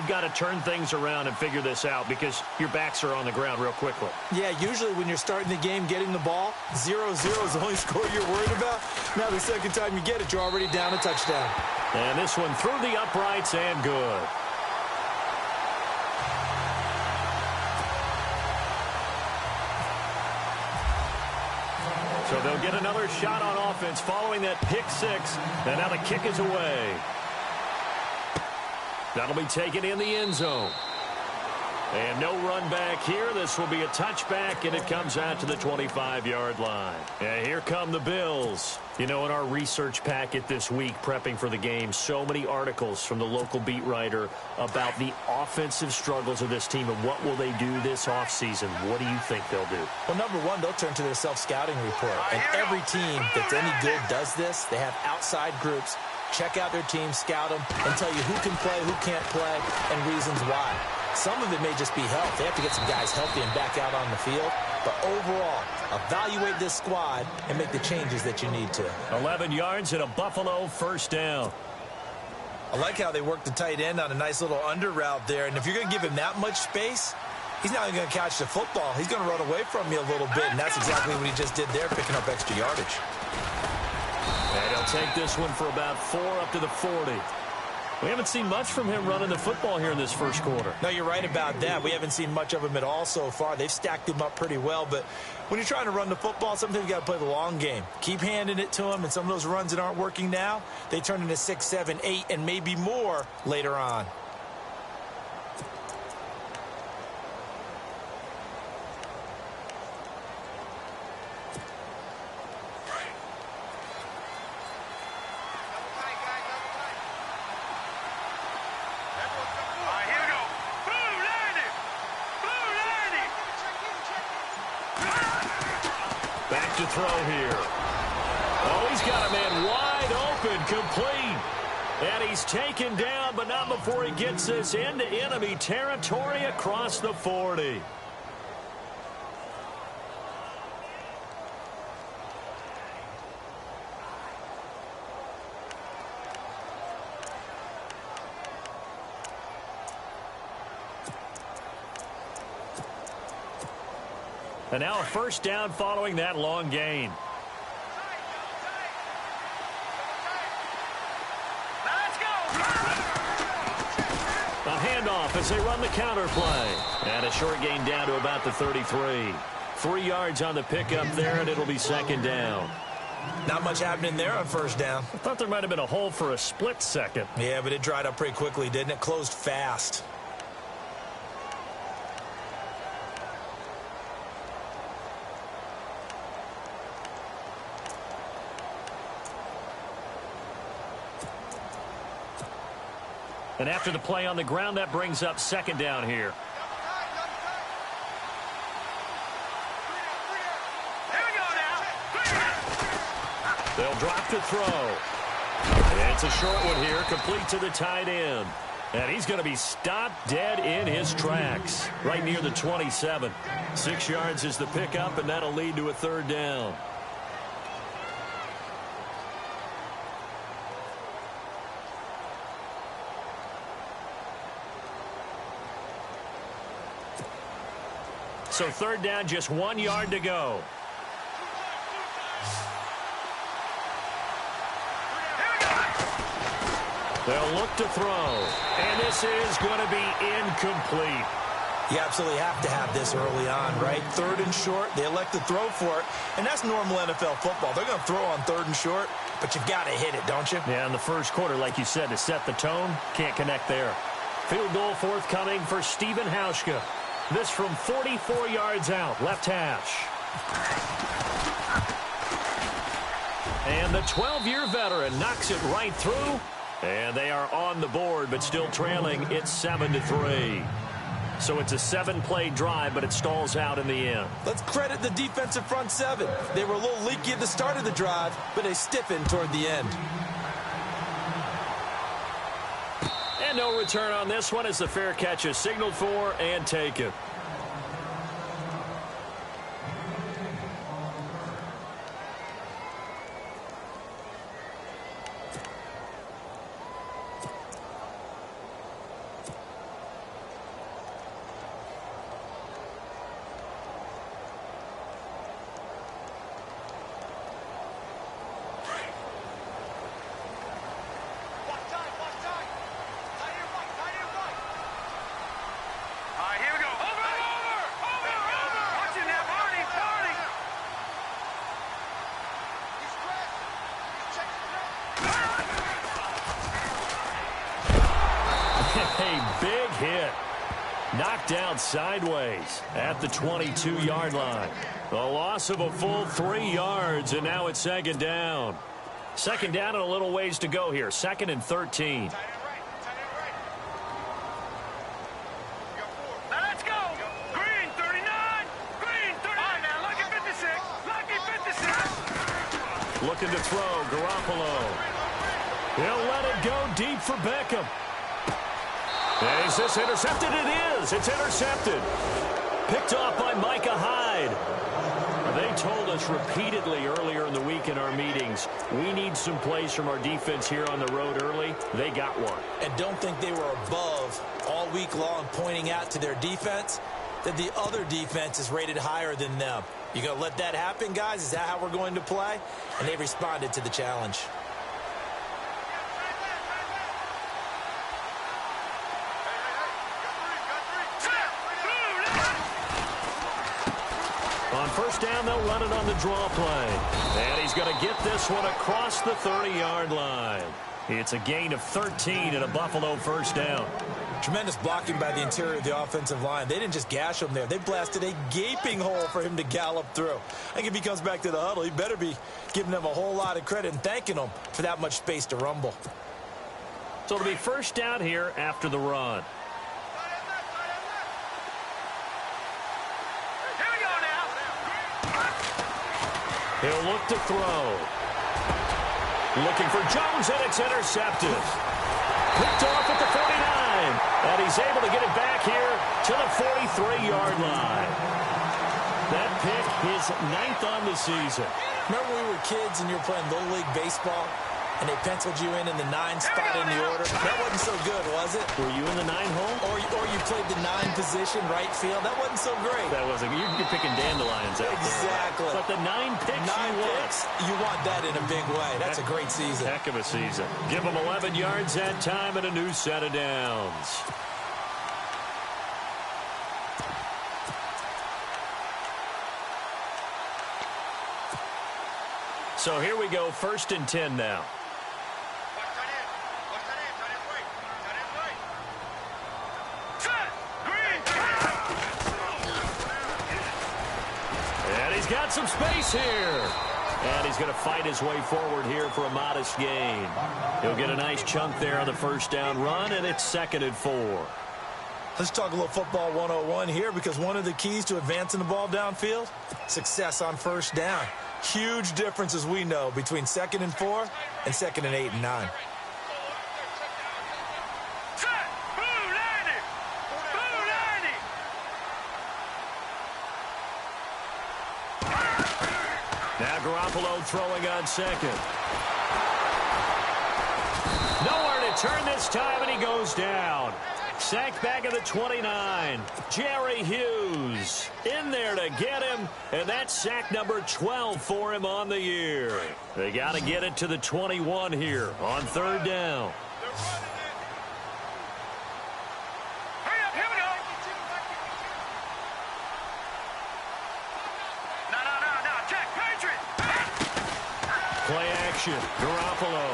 you've got to turn things around and figure this out because your backs are on the ground real quickly. Yeah, usually when you're starting the game, getting the ball, 0-0 is the only score you're worried about. Now the second time you get it, you're already down a touchdown. And this one through the uprights and good. So they'll get another shot on offense following that pick six. And now the kick is away. That'll be taken in the end zone. And no run back here. This will be a touchback, and it comes out to the 25-yard line. And here come the Bills. You know, in our research packet this week, prepping for the game, so many articles from the local beat writer about the offensive struggles of this team and what will they do this offseason. What do you think they'll do? Well, number one, they'll turn to their self-scouting report. And every team that's any good does this. They have outside groups. Check out their team, scout them, and tell you who can play, who can't play, and reasons why. Some of it may just be health. They have to get some guys healthy and back out on the field. But overall, evaluate this squad and make the changes that you need to. 11 yards and a Buffalo first down. I like how they work the tight end on a nice little under route there. And if you're going to give him that much space, he's not even going to catch the football. He's going to run away from you a little bit, and that's exactly what he just did there, picking up extra yardage. And he'll take this one for about 4 up to the 40. We haven't seen much from him running the football here in this first quarter. No, you're right about that. We haven't seen much of him at all so far. They've stacked him up pretty well, but when you're trying to run the football, sometimes you got to play the long game. Keep handing it to him, and some of those runs that aren't working now, they turn into 6, 7, 8, and maybe more later on. Back to throw here. Oh, he's got a man wide open, complete. And he's taken down, but not before he gets this into enemy territory across the 40. And now a first down following that long gain. A handoff as they run the counter play. And a short gain down to about the 33. 3 yards on the pickup there, and it'll be second down. Not much happening there on first down. I thought there might have been a hole for a split second. Yeah, but it dried up pretty quickly, didn't it? Closed fast. And after the play on the ground, that brings up second down here. They'll drop to throw. And it's a short one here, complete to the tight end. And he's going to be stopped dead in his tracks, right near the 27. 6 yards is the pickup, and that'll lead to a third down. So third down, just 1 yard to go. They'll look to throw. And this is going to be incomplete. You absolutely have to have this early on, right? Third and short, they elect to throw for it. And that's normal NFL football. They're going to throw on third and short, but you've got to hit it, don't you? Yeah, in the first quarter, like you said, to set the tone, can't connect there. Field goal forthcoming for Stephen Hauschka. This from 44 yards out, left hash. And the 12-year veteran knocks it right through. And they are on the board, but still trailing. It's 7-3. So it's a 7-play drive, but it stalls out in the end. Let's credit the defensive front seven. They were a little leaky at the start of the drive, but they stiffened toward the end. And no return on this one as the fair catch is signaled for and taken. a big hit. Knocked down sideways at the 22-yard line. A loss of a full 3 yards, and now it's second down. Second down and a little ways to go here. 2nd and 13. Let's go. Green 39. Green 39. Now lucky 56. Lucky 56. Looking to throw. Garoppolo. He'll let it go deep for Beckham. Is this intercepted? It is. It's intercepted. Picked off by Micah Hyde. They told us repeatedly earlier in the week in our meetings, we need some plays from our defense here on the road early. They got one. And don't think they were above all week long pointing out to their defense that the other defense is rated higher than them. You going to let that happen, guys? Is that how we're going to play? And they responded to the challenge. On first down, they'll run it on the draw play. And he's going to get this one across the 30-yard line. It's a gain of 13 and a Buffalo first down. Tremendous blocking by the interior of the offensive line. They didn't just gash him there. They blasted a gaping hole for him to gallop through. I think if he comes back to the huddle, he better be giving them a whole lot of credit and thanking them for that much space to rumble. So it'll be first down here after the run. He'll look to throw. Looking for Jones, and it's intercepted. Picked off at the 49. And he's able to get it back here to the 43-yard line. That pick, his 9th on the season. Remember when we were kids and you were playing Little League Baseball? And they penciled you in the 9 spot in the order. That wasn't so good, was it? Were you in the 9 hole? Or you played the 9 position, right field. That wasn't so great. That wasn't. You're picking dandelions out exactly. there. But the 9 picks you want that in a big way. That's a great season. Heck of a season. Give them 11 yards that time and a new set of downs. So here we go, 1st and 10 now. And he's got some space here. And he's going to fight his way forward here for a modest gain. He'll get a nice chunk there on the first down run, and it's 2nd and 4. Let's talk a little football 101 here, because one of the keys to advancing the ball downfield, success on first down. Huge difference, as we know, between 2nd and 4 and 2nd and 8 and 9. Now Garoppolo throwing on 2nd. Nowhere to turn this time, and he goes down. Sacked back at the 29. Jerry Hughes in there to get him, and that's sack number 12 for him on the year. They got to get it to the 21 here on 3rd down. Play action. Garoppolo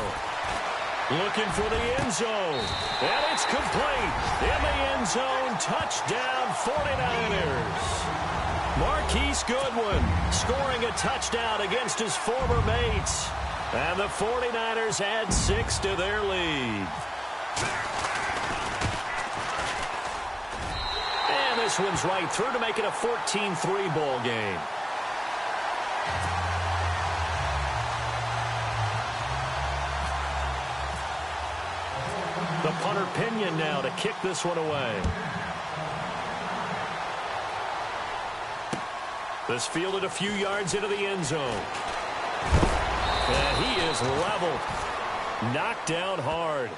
looking for the end zone. And it's complete. In the end zone. Touchdown 49ers. Marquise Goodwin scoring a touchdown against his former mates. And the 49ers add 6 to their lead. And this one's right through to make it a 14-3 ball game. The punter Pinion now to kick this one away. This fielded a few yards into the end zone. And he is leveled. Knocked down hard.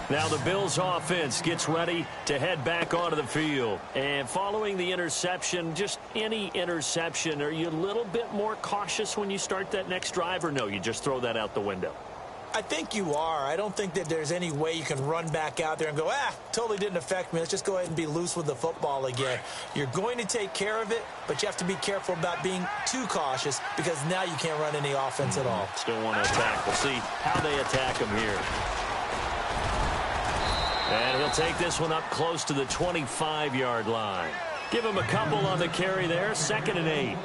Now the Bills offense gets ready to head back onto the field. And following the interception, just any interception, are you a little bit more cautious when you start that next drive, or no, you just throw that out the window? I think you are. I don't think that there's any way you can run back out there and go, totally didn't affect me. Let's just go ahead and be loose with the football again. You're going to take care of it, but you have to be careful about being too cautious, because now you can't run any offense at all. Still want to attack. We'll see how they attack him here. And he'll take this one up close to the 25-yard line. Give him a couple on the carry there, 2nd and 8.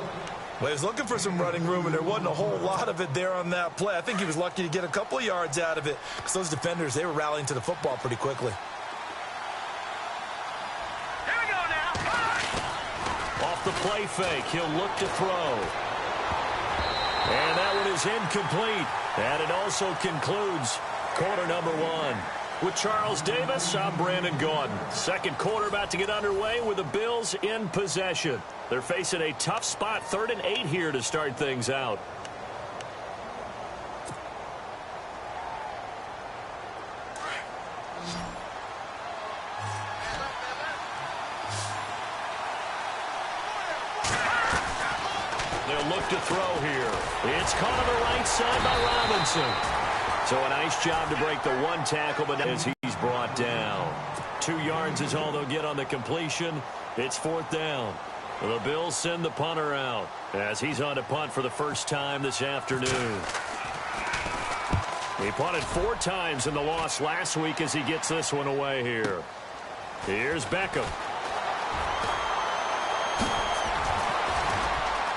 Well, he was looking for some running room, and there wasn't a whole lot of it there on that play. I think he was lucky to get a couple of yards out of it because those defenders, they were rallying to the football pretty quickly. Here we go now. Off the play fake, he'll look to throw. And that one is incomplete. And it also concludes quarter number 1. With Charles Davis, I'm Brandon Gaudin. Second quarter about to get underway with the Bills in possession. They're facing a tough spot, 3rd and 8 here to start things out. They'll look to throw here. It's caught on the right side by Robinson. So a nice job to break the one tackle, but as he's brought down. 2 yards is all they'll get on the completion. It's 4th down. The Bills send the punter out as he's on to punt for the first time this afternoon. He punted 4 times in the loss last week as he gets this one away here. Here's Beckham.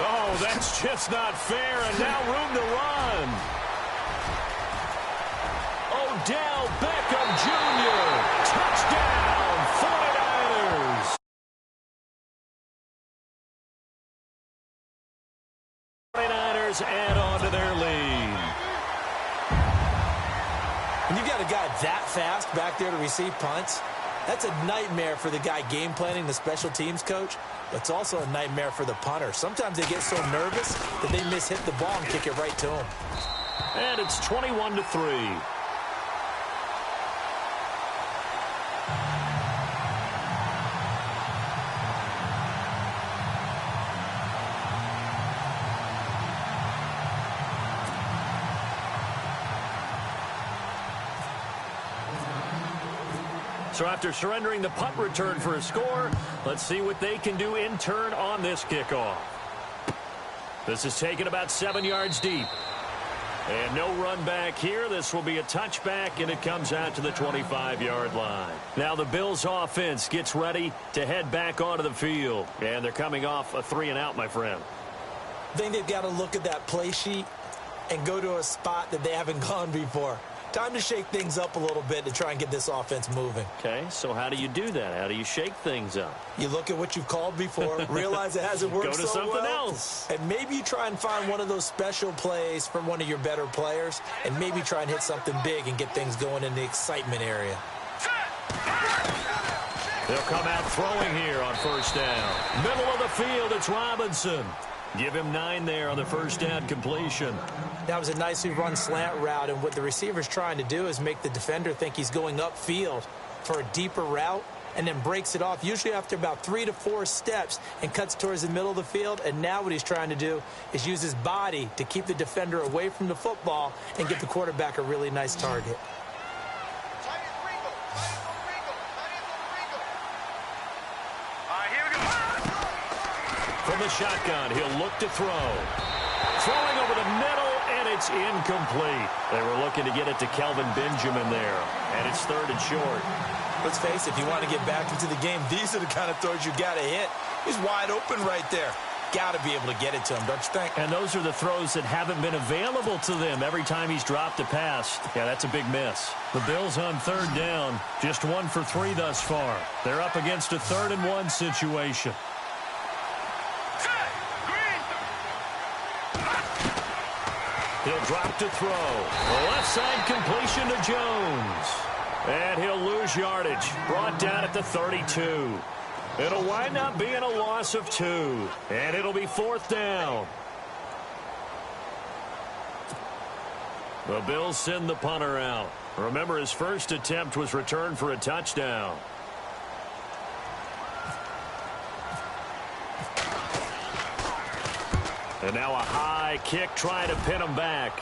Oh, that's just not fair, and now room to run. Odell Beckham Jr. Touchdown, 49ers. Add on to their lead. When you've got a guy that fast back there to receive punts, that's a nightmare for the guy game planning, the special teams coach. But it's also a nightmare for the punter. Sometimes they get so nervous that they mishit the ball and kick it right to him. And it's 21-3. So after surrendering the punt return for a score, let's see what they can do in turn on this kickoff. This is taken about 7 yards deep. And no run back here. This will be a touchback, and it comes out to the 25-yard line. Now the Bills offense gets ready to head back onto the field. And they're coming off a 3-and-out, my friend. I think they've got to look at that play sheet and go to a spot that they haven't gone before. Time to shake things up a little bit to try and get this offense moving. Okay, so how do you do that? How do you shake things up? You look at what you've called before, realize it hasn't worked so well. Go to something else. And maybe you try and find one of those special plays from one of your better players, and maybe try and hit something big and get things going in the excitement area. They'll come out throwing here on first down. Middle of the field, it's Robinson. Give him 9 there on the first down completion. That was a nicely run slant route, and what the receiver's trying to do is make the defender think he's going upfield for a deeper route and then breaks it off, usually after about 3 to 4 steps, and cuts towards the middle of the field. And now what he's trying to do is use his body to keep the defender away from the football and get the quarterback a really nice target. From the shotgun, he'll look to throw. Throwing over the middle, and it's incomplete. They were looking to get it to Kelvin Benjamin there, and it's 3rd and short. Let's face it, if you want to get back into the game, these are the kind of throws you got to hit. He's wide open right there. Got to be able to get it to him, don't you think? And those are the throws that haven't been available to them every time he's dropped a pass. Yeah, that's a big miss. The Bills on 3rd down, just 1 for 3 thus far. They're up against a 3rd and 1 situation. He'll drop to throw. Left side completion to Jones. And he'll lose yardage. Brought down at the 32. It'll wind up being a loss of 2. And it'll be 4th down. The Bills send the punter out. Remember, his first attempt was returned for a touchdown. And now a high kick trying to pin him back.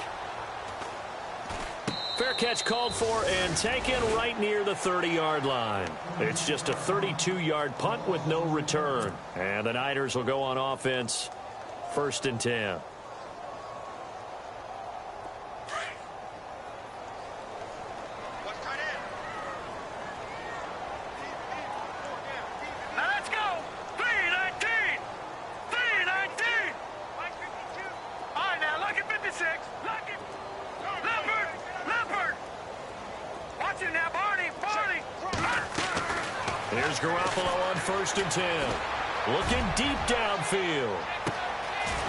Fair catch called for and taken right near the 30-yard line. It's just a 32-yard punt with no return. And the Niners will go on offense, 1st and 10. Here's Garoppolo on 1st and 10. Looking deep downfield.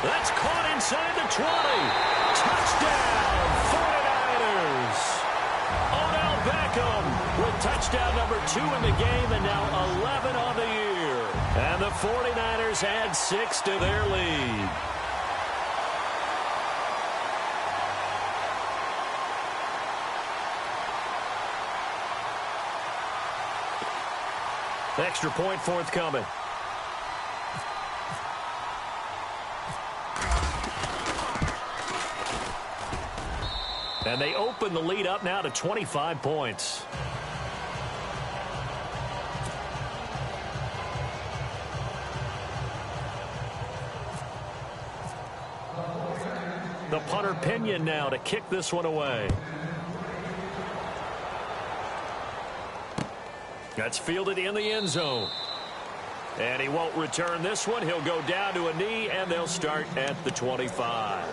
That's caught inside the 20. Touchdown, 49ers. Odell Beckham with touchdown number 2 in the game and now 11 on the year. And the 49ers add 6 to their lead. Extra point forthcoming. And they open the lead up now to 25 points. The punter Pinion now to kick this one away. That's fielded in the end zone. And he won't return this one. He'll go down to a knee, and they'll start at the 25.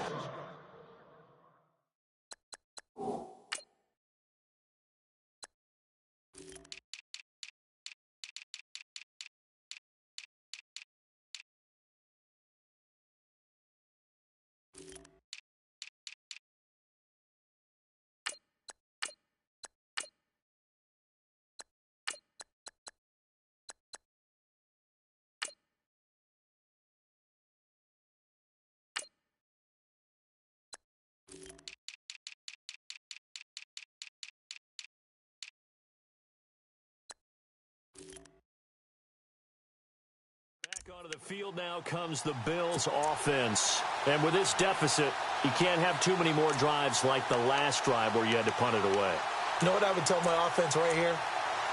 Onto the field now comes the Bills offense. And with this deficit, you can't have too many more drives like the last drive where you had to punt it away. You know what I would tell my offense right here?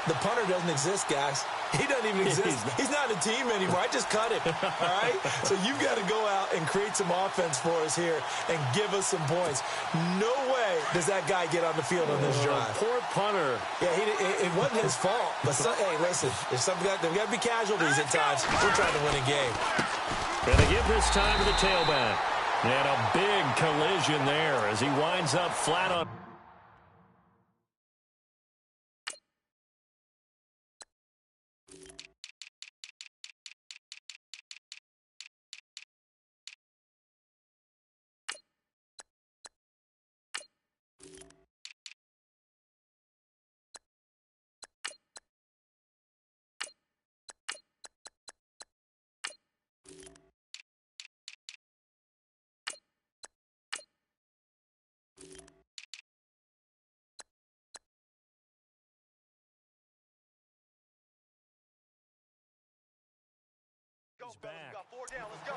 The punter doesn't exist, guys. He doesn't even exist. He's not a team anymore. I just cut him, all right? So you've got to go out and create some offense for us here and give us some points. No way does that guy get on the field on this drive. Poor punter. Yeah, it wasn't his fault. But, hey, listen, there's got to be casualties at times. We're trying to win a game. And they give this time to the tailback. And a big collision there as he winds up flat on. He's back. We got 4 down. Let's go.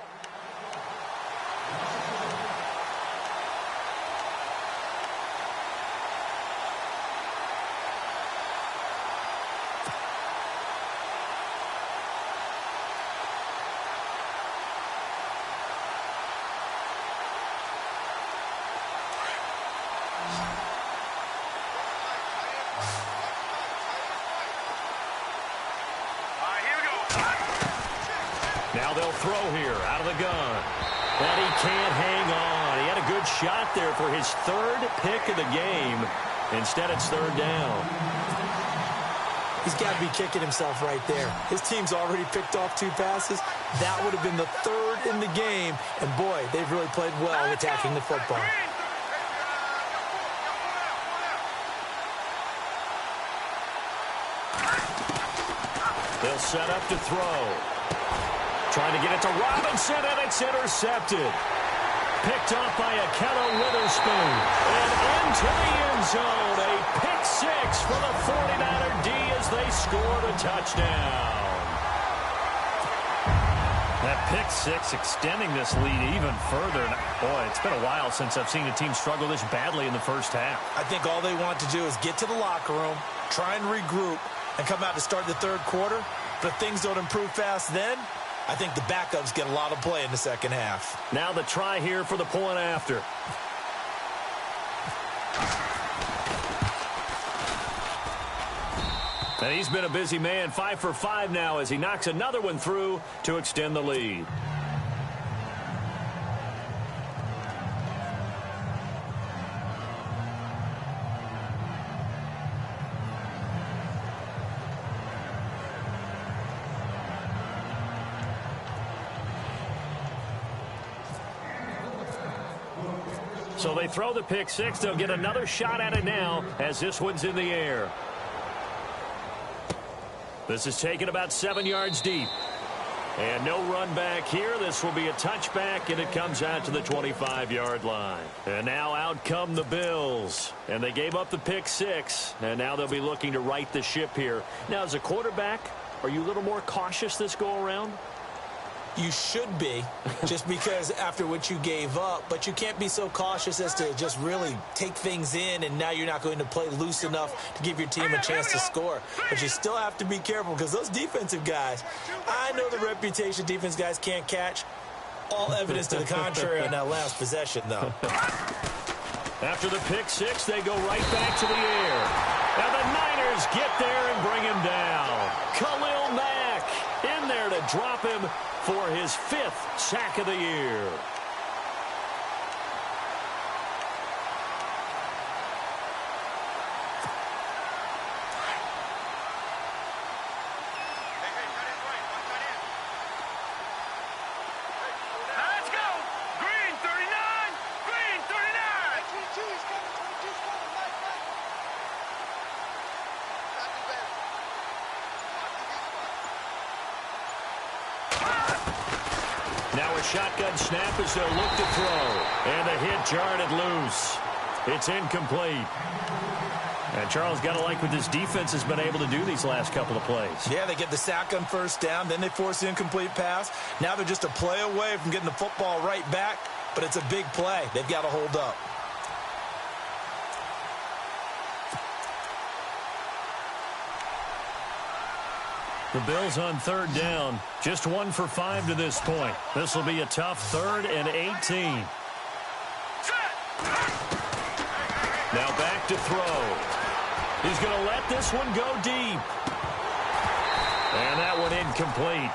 Now they'll throw here out of the gun. And he can't hang on. He had a good shot there for his 3rd pick of the game. Instead, it's 3rd down. He's got to be kicking himself right there. His team's already picked off 2 passes. That would have been the 3rd in the game. And, boy, they've really played well attacking the football. They'll set up to throw. Trying to get it to Robinson, and it's intercepted. Picked off by Akello Witherspoon. And into the end zone. A pick 6 for the 49er D as they scored a touchdown. That pick 6 extending this lead even further. Boy, it's been a while since I've seen a team struggle this badly in the first half. I think all they want to do is get to the locker room, try and regroup, and come out to start the 3rd quarter. But if things don't improve fast then, I think the backups get a lot of play in the second half. Now the try here for the point after. And he's been a busy man, 5 for 5 now as he knocks another one through to extend the lead. So they throw the pick six. They'll get another shot at it now as this one's in the air. This is taken about 7 yards deep. And no run back here. This will be a touchback, and it comes out to the 25-yard line. And now out come the Bills. And they gave up the pick six, and now they'll be looking to right the ship here. Now, as a quarterback, are you a little more cautious this go-around? You should be, just because after what you gave up, but you can't be so cautious as to just really take things in, and now you're not going to play loose enough to give your team a chance to score. But you still have to be careful because those defensive guys, I know the reputation defense guys can't catch. All evidence to the contrary on that last possession, though. After the pick six, they go right back to the air. And the Niners get there and bring him down. Khalil Mack in there to drop him for his 5th sack of the year. Let's go. Green 39. Green 39. Now a shotgun snap as they'll look to throw. And the hit jarred it loose. It's incomplete. And Charles, got to like what this defense has been able to do these last couple of plays. Yeah, they get the sack on first down, then they force the incomplete pass. Now they're just a play away from getting the football right back, but it's a big play. They've got to hold up. The Bills on third down, just 1 for 5 to this point. This will be a tough 3rd and 18. Now back to throw. He's going to let this one go deep. And that one incomplete.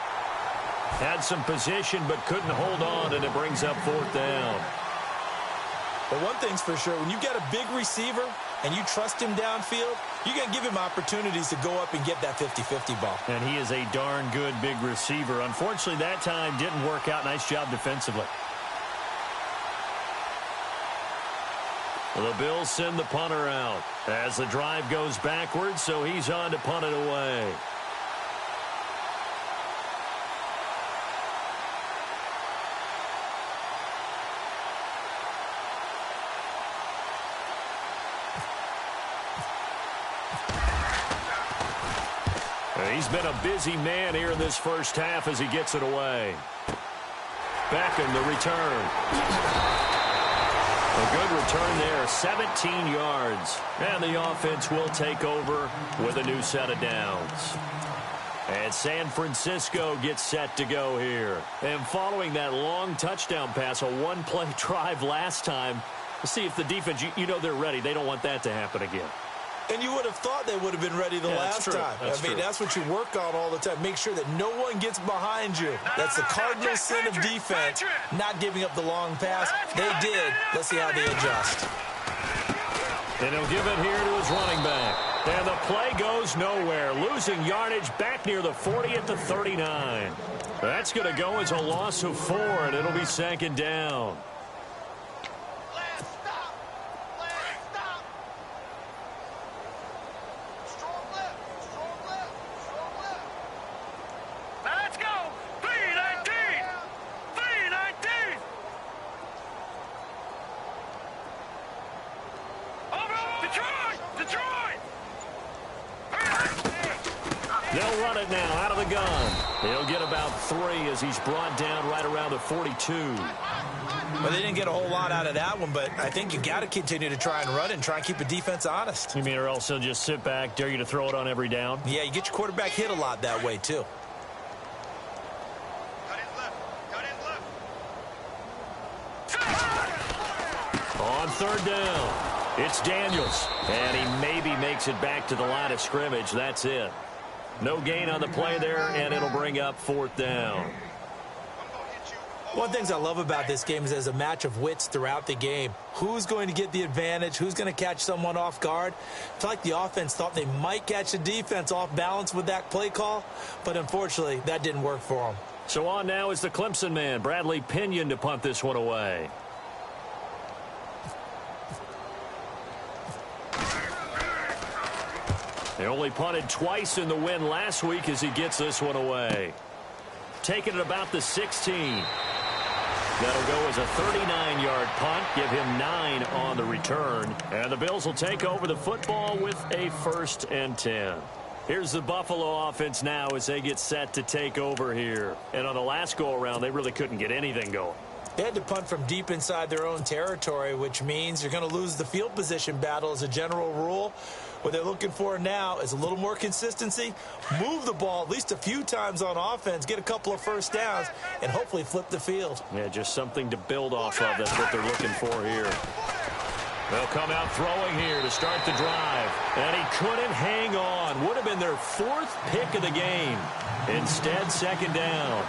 Had some position but couldn't hold on, and it brings up 4th down. But one thing's for sure, when you've got a big receiver and you trust him downfield, you're going to give him opportunities to go up and get that 50-50 ball. And he is a darn good big receiver. Unfortunately, that time didn't work out. Nice job defensively. Well, the Bills send the punter out as the drive goes backwards, so he's on to punt it away. He's been a busy man here in this first half as he gets it away. Beckham, the return. A good return there, 17 yards. And the offense will take over with a new set of downs. And San Francisco gets set to go here. And following that long touchdown pass, a one-play drive last time, see if the defense, you know they're ready. They don't want that to happen again. And you would have thought they would have been ready the last time. I mean, that's what you work on all the time. Make sure that no one gets behind you. That's the cardinal sin of defense, not giving up the long pass. They did. Let's see how they adjust. And he'll give it here to his running back. And the play goes nowhere. Losing yardage back near the 40 at the 39. That's going to go as a loss of 4, and it'll be 2nd down. They'll run it now out of the gun. He'll get about 3 as he's brought down right around the 42. Well, they didn't get a whole lot out of that one, but I think you got to continue to try and run it and try and keep the defense honest. You mean or else he'll just sit back, dare you to throw it on every down? Yeah, you get your quarterback hit a lot that way, too. On 3rd down, it's Daniels. And he maybe makes it back to the line of scrimmage. That's it. No gain on the play there, and it'll bring up 4th down. One of the things I love about this game is there's a match of wits throughout the game. Who's going to get the advantage? Who's going to catch someone off guard? It's like the offense thought they might catch the defense off balance with that play call, but unfortunately, that didn't work for them. So on now is the Clemson man, Bradley Pinion, to punt this one away. They only punted twice in the win last week as he gets this one away. Taking it about the 16. That'll go as a 39-yard punt, give him 9 on the return. And the Bills will take over the football with a 1st and 10. Here's the Buffalo offense now as they get set to take over here. And on the last go-around, they really couldn't get anything going. They had to punt from deep inside their own territory, which means you're going to lose the field position battle as a general rule. What they're looking for now is a little more consistency, move the ball at least a few times on offense, get a couple of first downs, and hopefully flip the field. Yeah, just something to build off of. That's what they're looking for here. They'll come out throwing here to start the drive. And he couldn't hang on. Would have been their 4th pick of the game. Instead, 2nd down.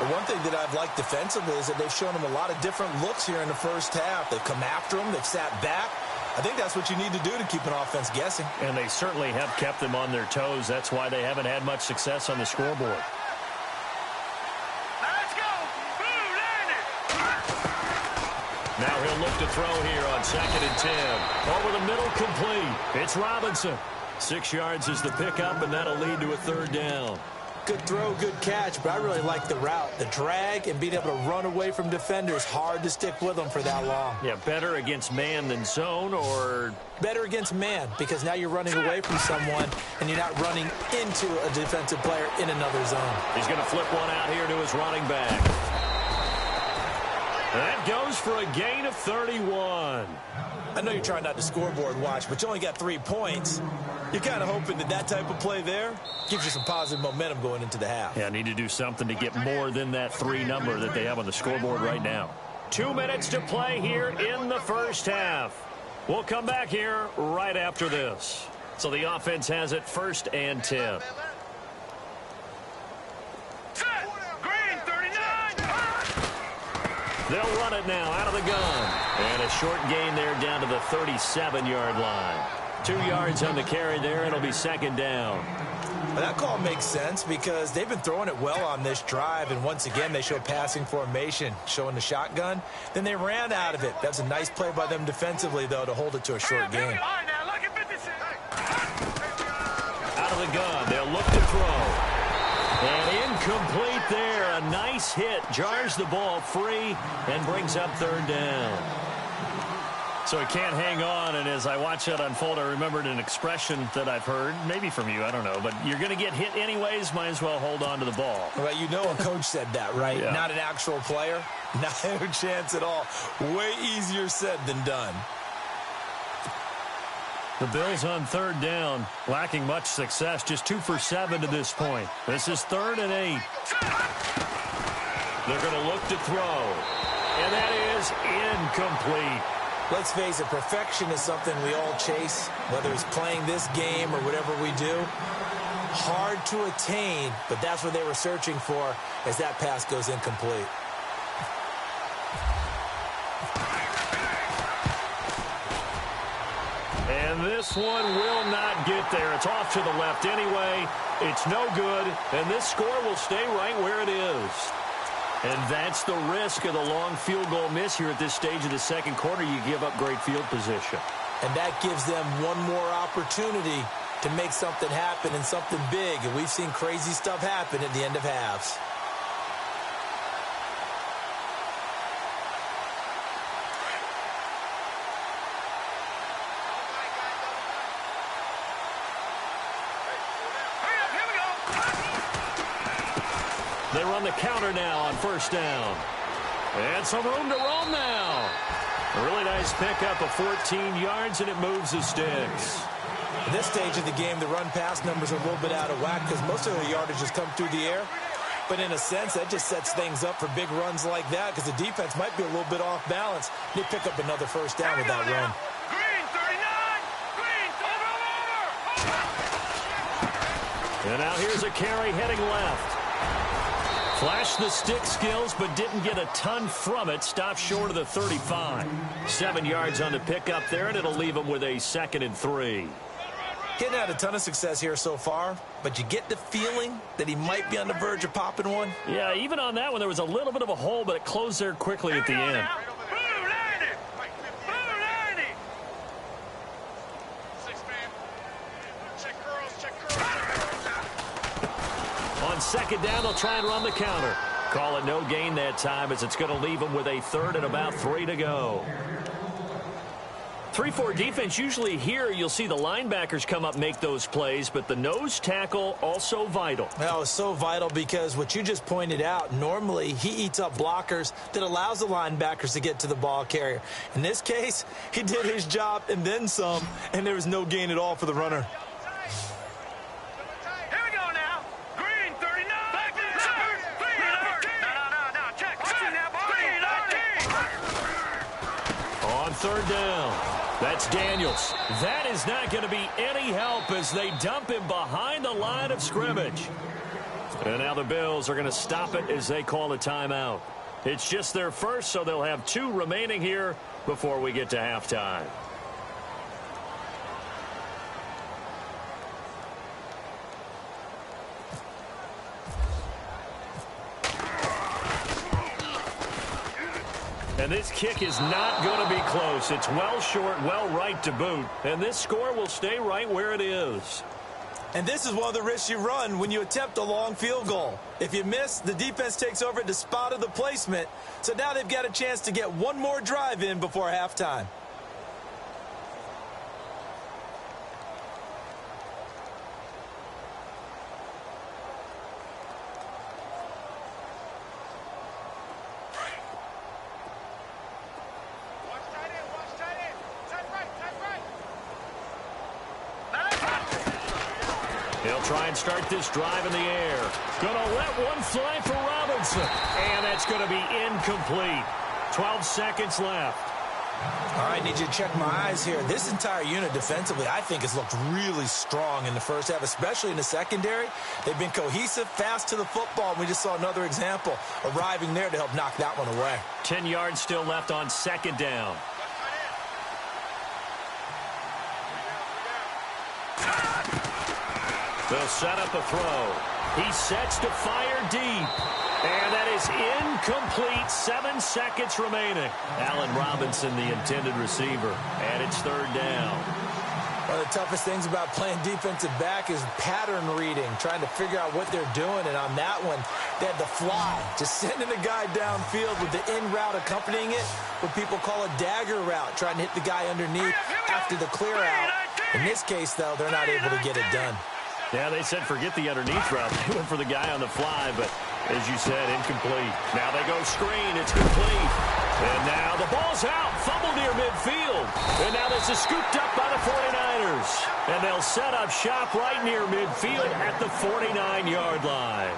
The one thing that I've liked defensively is that they've shown him a lot of different looks here in the first half. They've come after him. They've sat back. I think that's what you need to do to keep an offense guessing. And they certainly have kept them on their toes. That's why they haven't had much success on the scoreboard. Let's go. Blue landed. Now he'll look to throw here on 2nd and 10. Over the middle, complete. It's Robinson. 6 yards is the pickup, and that'll lead to a 3rd down. Good throw, good catch, but I really like the route. The drag and being able to run away from defenders, hard to stick with them for that long. Yeah, better against man than zone, or better against man, because now you're running away from someone and you're not running into a defensive player in another zone. He's going to flip one out here to his running back. That goes for a gain of 31. I know you're trying not to scoreboard watch, but you only got 3 points. You're kind of hoping that that type of play there gives you some positive momentum going into the half. Yeah, need to do something to get more than that 3 number that they have on the scoreboard right now. 2 minutes to play here in the first half. We'll come back here right after this. So the offense has it 1st and 10. Set. Green 39. They'll run it now out of the gun. And a short gain there down to the 37-yard line. 2 yards on the carry there. It'll be 2nd down. Well, that call makes sense because they've been throwing it well on this drive, and once again they show passing formation, showing the shotgun. Then they ran out of it. That's a nice play by them defensively, though, to hold it to a short gain. All right, now look at 56. Out of the gun. They'll look to throw. And incomplete there. A nice hit. Jars the ball free and brings up 3rd down. So he can't hang on, and as I watch that unfold, I remembered an expression that I've heard, maybe from you, I don't know, but you're going to get hit anyways, might as well hold on to the ball. Well, you know a coach said that, right? Yeah. Not an actual player. No chance at all. Way easier said than done. The Bills on 3rd down, lacking much success, just 2 for 7 to this point. This is 3rd and 8. They're going to look to throw, and that is incomplete. Let's face it, perfection is something we all chase, whether it's playing this game or whatever we do. Hard to attain, but that's what they were searching for as that pass goes incomplete. And this one will not get there. It's off to the left anyway. It's no good, and this score will stay right where it is. And that's the risk of the long field goal miss here at this stage of the 2nd quarter. You give up great field position. And that gives them one more opportunity to make something happen and something big. And we've seen crazy stuff happen at the end of halves. They run the counter now on 1st down. And some room to roam now. A really nice pickup of 14 yards, and it moves the sticks. At this stage of the game, the run-pass numbers are a little bit out of whack because most of the yardage has come through the air. But in a sense, that just sets things up for big runs like that because the defense might be a little bit off balance. They pick up another 1st down with that run. Green 39. Green over. And now here's a carry heading left. Flashed the stick skills, but didn't get a ton from it. Stopped short of the 35. 7 yards on the pickup there, and it'll leave him with a 2nd and 3. Getting had a ton of success here so far, but you get the feeling that he might be on the verge of popping one. Yeah, even on that one, there was a little bit of a hole, but it closed there quickly at the end. Blue landed. Blue landed. On second down, they'll try and run the counter. Call it no gain that time as it's going to leave them with a third and about 3 to go. 3-4 defense, usually here you'll see the linebackers come up make those plays, but the nose tackle also vital. Well, it's so vital because what you just pointed out, normally he eats up blockers that allows the linebackers to get to the ball carrier. In this case, he did his job and then some, and there was no gain at all for the runner. Here we go now. Green 39. Back to the No, check. On third down. That's Daniels. That is not going to be any help as they dump him behind the line of scrimmage. And now the Bills are going to stop it as they call a timeout. It's just their first, so they'll have 2 remaining here before we get to halftime. And this kick is not going to be close. It's well short, well right to boot. And this score will stay right where it is. And this is one of the risks you run when you attempt a long field goal. If you miss, the defense takes over at the spot of the placement. So now they've got a chance to get one more drive in before halftime. He'll try and start this drive in the air. Gonna let one fly for Robinson. And that's going to be incomplete. 12 seconds left. All right, need you to check my eyes here. This entire unit defensively, I think, has looked really strong in the first half, especially in the secondary. They've been cohesive, fast to the football, and we just saw another example arriving there to help knock that one away. 10 yards still left on second down. They'll set up a throw. He sets to fire deep. And that is incomplete. 7 seconds remaining. Allen Robinson, the intended receiver. And it's third down. One of the toughest things about playing defensive back is pattern reading, trying to figure out what they're doing. And on that one, they had to fly, just sending a guy downfield with the in route accompanying it, what people call a dagger route, trying to hit the guy underneath after the clear out. In this case, though, they're not able to get it done. Yeah, they said forget the underneath route. They went for the guy on the fly, but as you said, incomplete. Now they go screen. It's complete. And now the ball's out. Fumble near midfield. And now this is scooped up by the 49ers. And they'll set up shop right near midfield at the 49-yard line.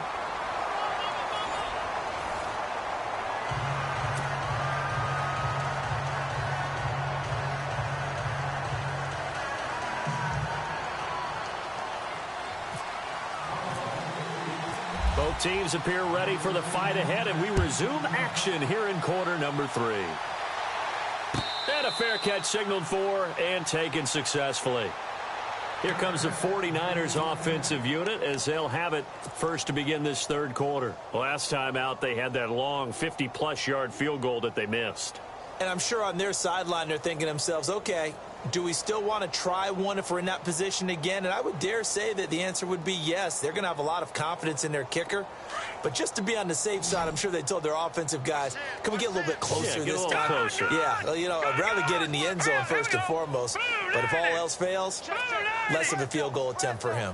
Both teams appear ready for the fight ahead, and we resume action here in quarter number 3. And a fair catch signaled for and taken successfully. Here comes the 49ers offensive unit as they'll have it first to begin this third quarter. Last time out, they had that long 50-plus yard field goal that they missed. And I'm sure on their sideline they're thinking to themselves, okay, do we still want to try one if we're in that position again? And I would dare say that the answer would be yes. They're going to have a lot of confidence in their kicker. But just to be on the safe side, I'm sure they told their offensive guys, can we get a little bit closer this time? Closer. Yeah, you know, I'd rather get in the end zone first and foremost. But if all else fails, less of a field goal attempt for him.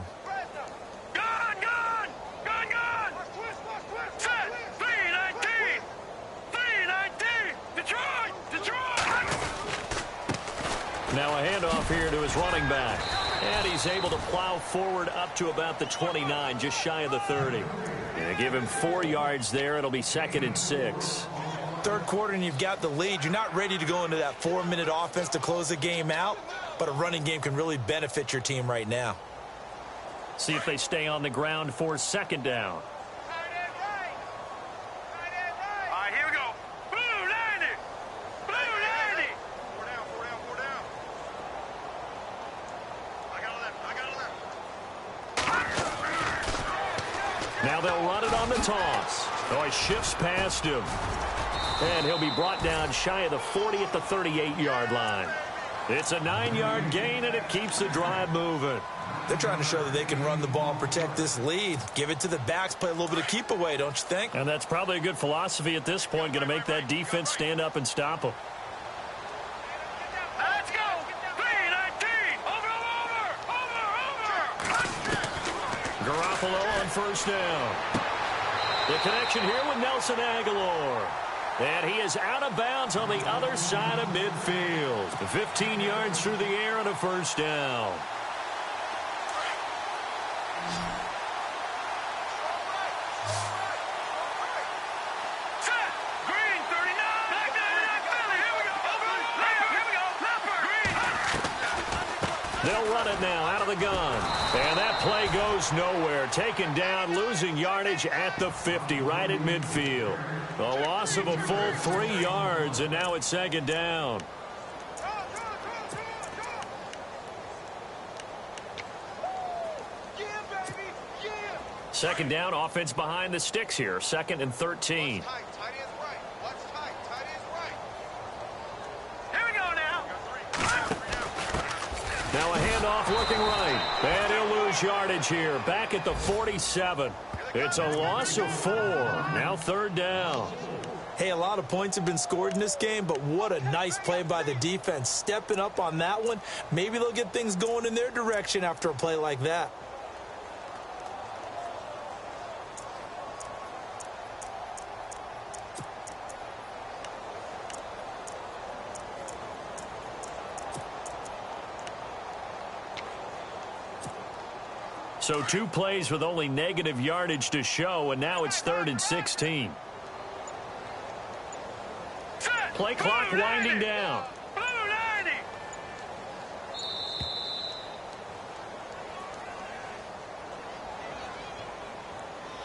Now a handoff here to his running back. And he's able to plow forward up to about the 29, just shy of the 30. Yeah, give him 4 yards there. It'll be 2nd and 6. Third quarter and you've got the lead. You're not ready to go into that 4-minute offense to close the game out, but a running game can really benefit your team right now. See if they stay on the ground for second down. Now they'll run it on the toss. Oh, he shifts past him. And he'll be brought down shy of the 40 at the 38-yard line. It's a 9-yard gain, and it keeps the drive moving. They're trying to show that they can run the ball and protect this lead. Give it to the backs, play a little bit of keep away, don't you think? And that's probably a good philosophy at this point, going to make that defense stand up and stop them. Let's go. 3-19. Over. Garoppolo on first down. The connection here with Nelson Aguilar. And he is out of bounds on the other side of midfield. 15 yards through the air and a first down. Set. Green 39. Back there. Here we go. Over. Here we go. Leopard. Green. They'll run it now out of the gun. And that play goes nowhere. Taken down, losing yardage at the 50, right at midfield. A loss of a full 3 yards, and now it's second down. Second down, offense behind the sticks here. 2nd and 13. Here we go now. Now a handoff looking right. And he'll lose yardage here. Back at the 47. It's a loss of 4. Now 3rd down. Hey, a lot of points have been scored in this game, but what a nice play by the defense. Stepping up on that one. Maybe they'll get things going in their direction after a play like that. So 2 plays with only negative yardage to show, and now it's 3rd and 16. Set. Play clock Blue winding 90. down. Blue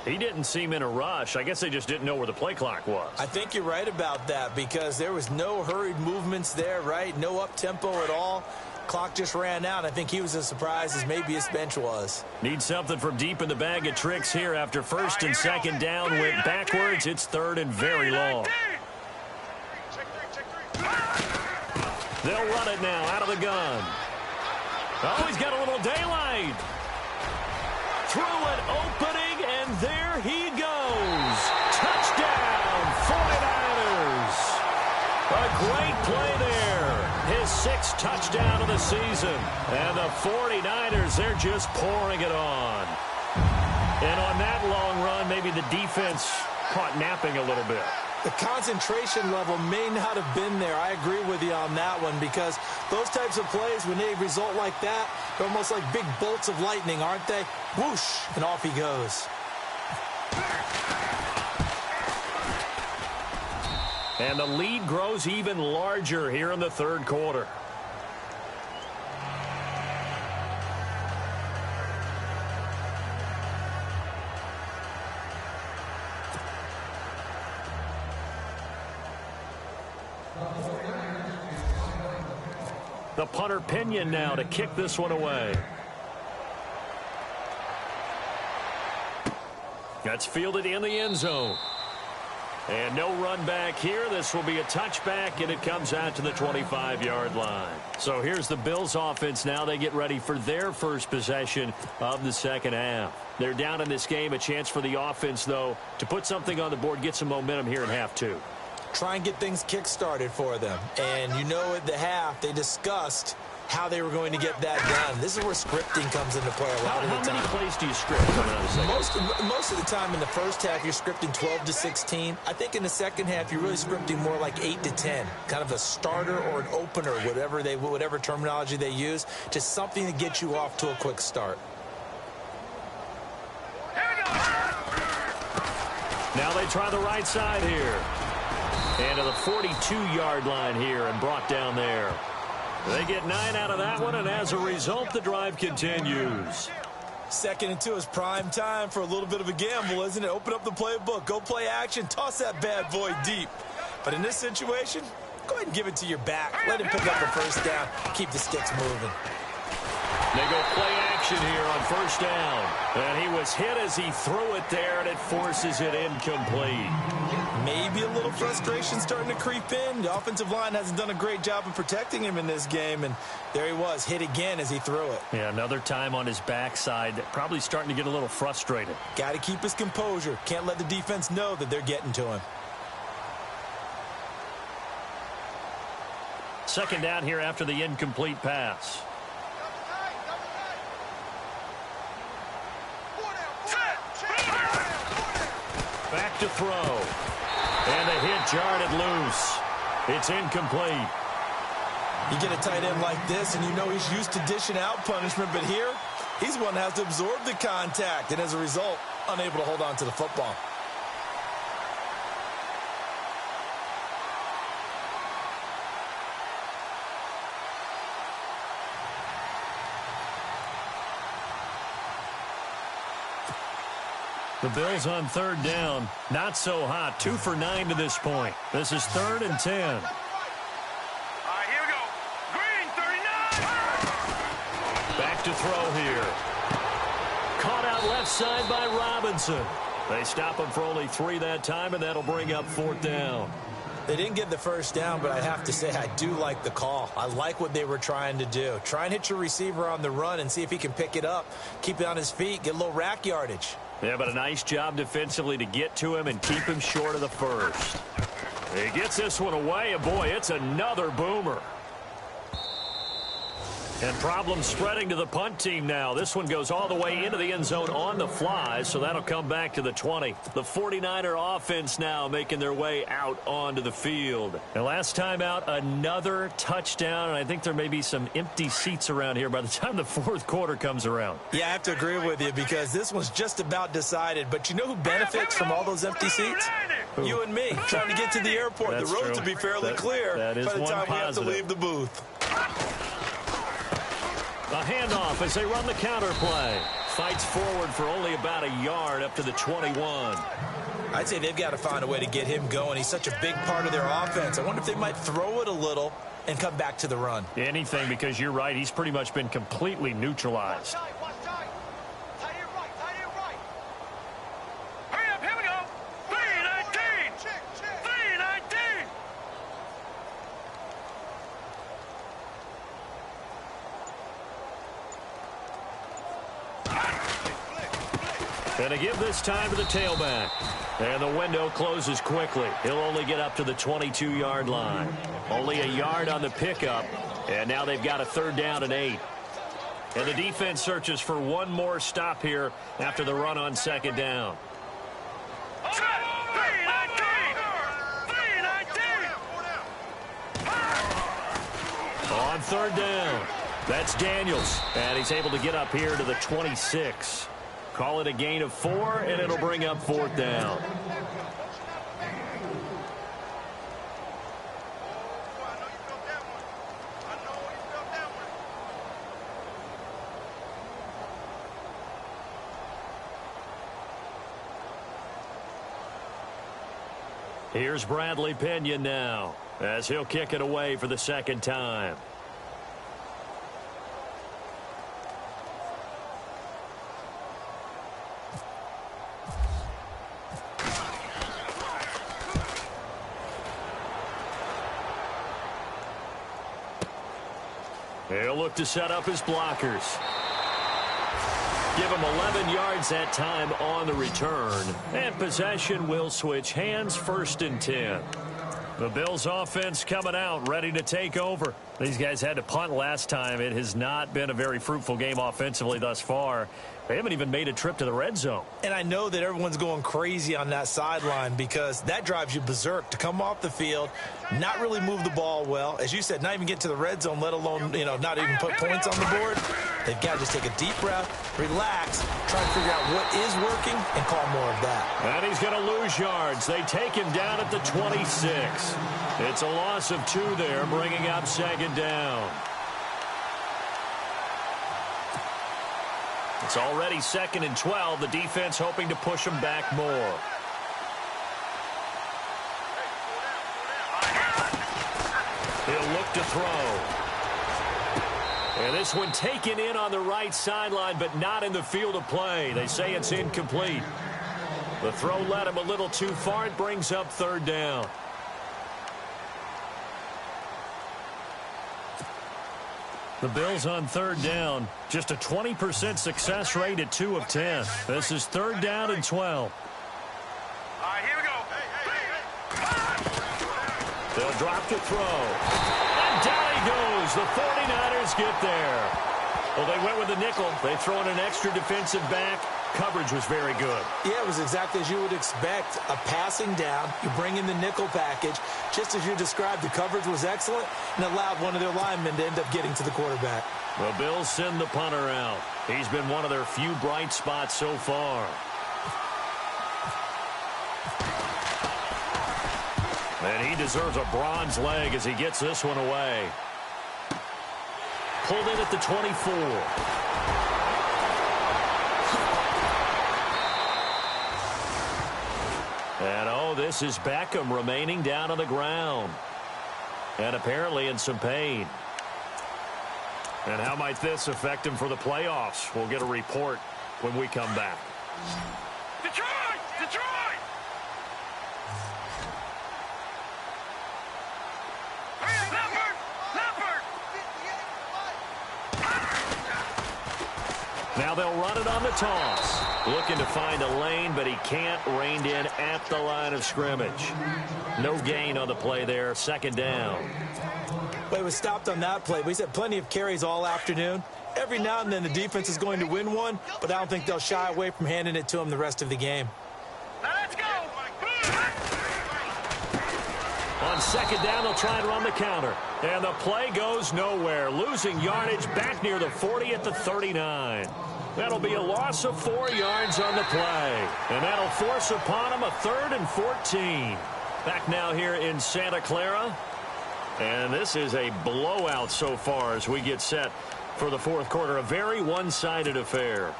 90. He didn't seem in a rush. I guess they just didn't know where the play clock was. I think you're right about that because there was no hurried movements there, right? No up-tempo at all. Clock just ran out. I think he was as surprised as maybe his bench was. Need something from deep in the bag of tricks here after 1st and 2nd down went backwards. It's 3rd and very long. They'll run it now out of the gun. Oh, he's got a little daylight. Through an opening, and there he goes. Touchdown, 49ers. A great play there. His 6th touchdown of the season. And the 49ers, they're just pouring it on. And on that long run, maybe the defense caught napping a little bit. The concentration level may not have been there. I agree with you on that one because those types of plays, when they result like that, they're almost like big bolts of lightning, aren't they? Whoosh, and off he goes. And the lead grows even larger here in the 3rd quarter. The punter Pinion now to kick this one away. That's fielded in the end zone. And no run back here. This will be a touchback, and it comes out to the 25-yard line. So here's the Bills offense now. They get ready for their first possession of the second half. They're down in this game. A chance for the offense, though, to put something on the board, get some momentum here in half 2. Try and get things kick-started for them. And you know at the half, they discussed how they were going to get that done. This is where scripting comes into play a lot of the time. How many plays do you script coming out of the second? Most of the time in the first half, you're scripting 12 to 16. I think in the second half, you're really scripting more like 8 to 10. Kind of a starter or an opener, whatever terminology they use. Just something to get you off to a quick start. Now they try the right side here. And to the 42-yard line here and brought down there. They get 9 out of that one, and as a result, the drive continues. 2nd and 2 is prime time for a little bit of a gamble, isn't it? Open up the playbook, go play action, toss that bad boy deep. But in this situation, go ahead and give it to your back. Let him pick up a first down, keep the sticks moving. They go play action here on first down. And he was hit as he threw it there, and it forces it incomplete. Maybe a little frustration starting to creep in. The offensive line hasn't done a great job of protecting him in this game, and there he was, hit again as he threw it. Yeah, another time on his backside, probably starting to get a little frustrated. Got to keep his composure. Can't let the defense know that they're getting to him. Second down here after the incomplete pass. Back to throw. And the hit jarred it loose. It's incomplete. You get a tight end like this, and you know he's used to dishing out punishment, but here, he's one that has to absorb the contact, and as a result, unable to hold on to the football. The Bills on third down. Not so hot. 2 for 9 to this point. This is 3rd and 10. All right, here we go. Green, 39. Back to throw here. Caught out left side by Robinson. They stop him for only 3 that time, and that'll bring up 4th down. They didn't get the first down, but I have to say I do like the call. I like what they were trying to do. Try and hit your receiver on the run and see if he can pick it up. Keep it on his feet, get a little rack yardage. Yeah, but a nice job defensively to get to him and keep him short of the first. He gets this one away, and boy, it's another boomer. And problems spreading to the punt team now. This one goes all the way into the end zone on the fly, so that'll come back to the 20. The 49er offense now making their way out onto the field. And last time out, another touchdown, and I think there may be some empty seats around here by the time the fourth quarter comes around. Yeah, I have to agree with you because this one's just about decided. But you know who benefits from all those empty seats? Who? You and me, trying to get to the airport. That's the roads true. will be fairly clear that is by the one time we have to positive. leave the booth. A handoff as they run the counter play. Fights forward for only about a yard up to the 21. I'd say they've got to find a way to get him going. He's such a big part of their offense. I wonder if they might throw it a little and come back to the run. Anything, because you're right. He's pretty much been completely neutralized. Hurry up, here we go. 319. 319. And to give this time to the tailback. And the window closes quickly. He'll only get up to the 22-yard line. Only a yard on the pickup. And now they've got a 3rd down and 8. And the defense searches for one more stop here after the run on 2nd down. 319. On 3rd down. That's Daniels. And he's able to get up here to the 26. Call it a gain of 4, and it'll bring up 4th down. Here's Bradley Pinion now, as he'll kick it away for the 2nd time. He'll look to set up his blockers. Give him 11 yards that time on the return. And possession will switch hands, 1st and 10. The Bills offense coming out, ready to take over. These guys had to punt last time. It has not been a very fruitful game offensively thus far. They haven't even made a trip to the red zone. And I know that everyone's going crazy on that sideline because that drives you berserk to come off the field, not really move the ball well. As you said, not even get to the red zone, let alone, not even put points on the board. They've got to just take a deep breath, relax, try to figure out what is working, and call more of that. And he's going to lose yards. They take him down at the 26. It's a loss of 2 there, bringing up 2nd down. It's already 2nd and 12. The defense hoping to push him back more. He'll look to throw. And this one taken in on the right sideline, but not in the field of play. They say it's incomplete. The throw led him a little too far. It brings up third down. The Bills on third down. Just a 20% success rate at 2 of 10. This is third down and 12. All right, here we go. They'll drop the throw. And down he goes. The 49ers get there. Well, they went with the nickel. They throw in an extra defensive back. Coverage was very good. Yeah, it was exactly as you would expect. A passing down, you bring in the nickel package. Just as you described, the coverage was excellent and allowed one of their linemen to end up getting to the quarterback. The Bills send the punter out. He's been one of their few bright spots so far. And he deserves a bronze leg as he gets this one away. Pulled in at the 24. And, oh, this is Beckham remaining down on the ground. And apparently in some pain. And how might this affect him for the playoffs? We'll get a report when we come back. Detroit! Detroit! Leopard! Leopard! Now they'll run it on the toss. Looking to find a lane, but he can't. Reined in at the line of scrimmage. No gain on the play there. Second down. But he was stopped on that play. He's had plenty of carries all afternoon. Every now and then the defense is going to win one, but I don't think they'll shy away from handing it to him the rest of the game. Now let's go! On second down, they'll try and run the counter. And the play goes nowhere. Losing yardage back near the 40 at the 39. That'll be a loss of 4 yards on the play. And that'll force upon him a 3rd and 14. Back now here in Santa Clara. And this is a blowout so far as we get set for the fourth quarter. A very one-sided affair.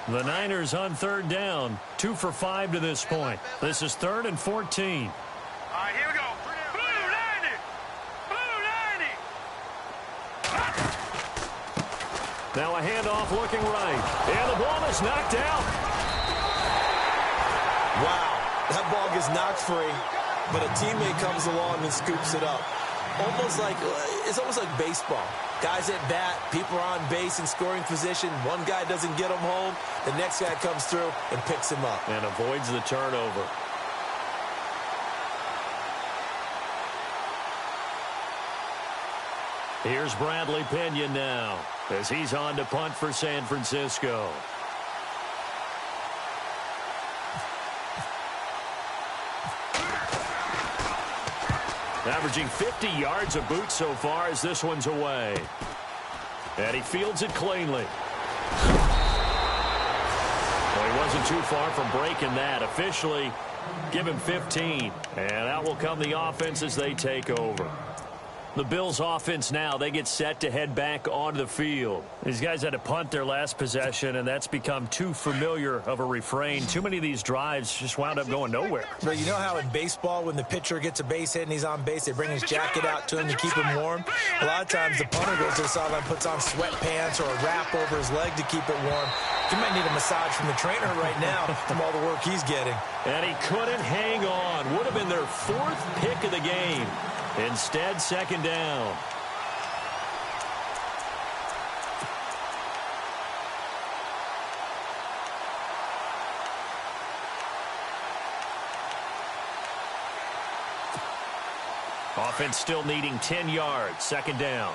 The Niners on third down. 2 for 5 to this point. This is 3rd and 14. All right, here we go. Blue 90! Blue 90! Now a handoff looking right. And the ball is knocked out. Wow, that ball gets knocked free, but a teammate comes along and scoops it up. It's almost like baseball. Guys at bat, people are on base in scoring position. One guy doesn't get him home. The next guy comes through and picks him up. And avoids the turnover. Here's Bradley Pena now as he's on to punt for San Francisco. Averaging 50 yards a boot so far as this one's away. And he fields it cleanly. Well, he wasn't too far from breaking that. Officially, give him 15. And out will come the offense as they take over. The Bills offense now, they get set to head back onto the field. These guys had to punt their last possession, and that's become too familiar of a refrain. Too many of these drives just wound up going nowhere. But you know how in baseball, when the pitcher gets a base hit and he's on base, they bring his jacket out to him to keep him warm? A lot of times the punter goes to the sideline, puts on sweatpants or a wrap over his leg to keep it warm. He might need a massage from the trainer right now from all the work he's getting. And he couldn't hang on. Would have been their 4th pick of the game. Instead, second down. Offense still needing 10 yards. Second down.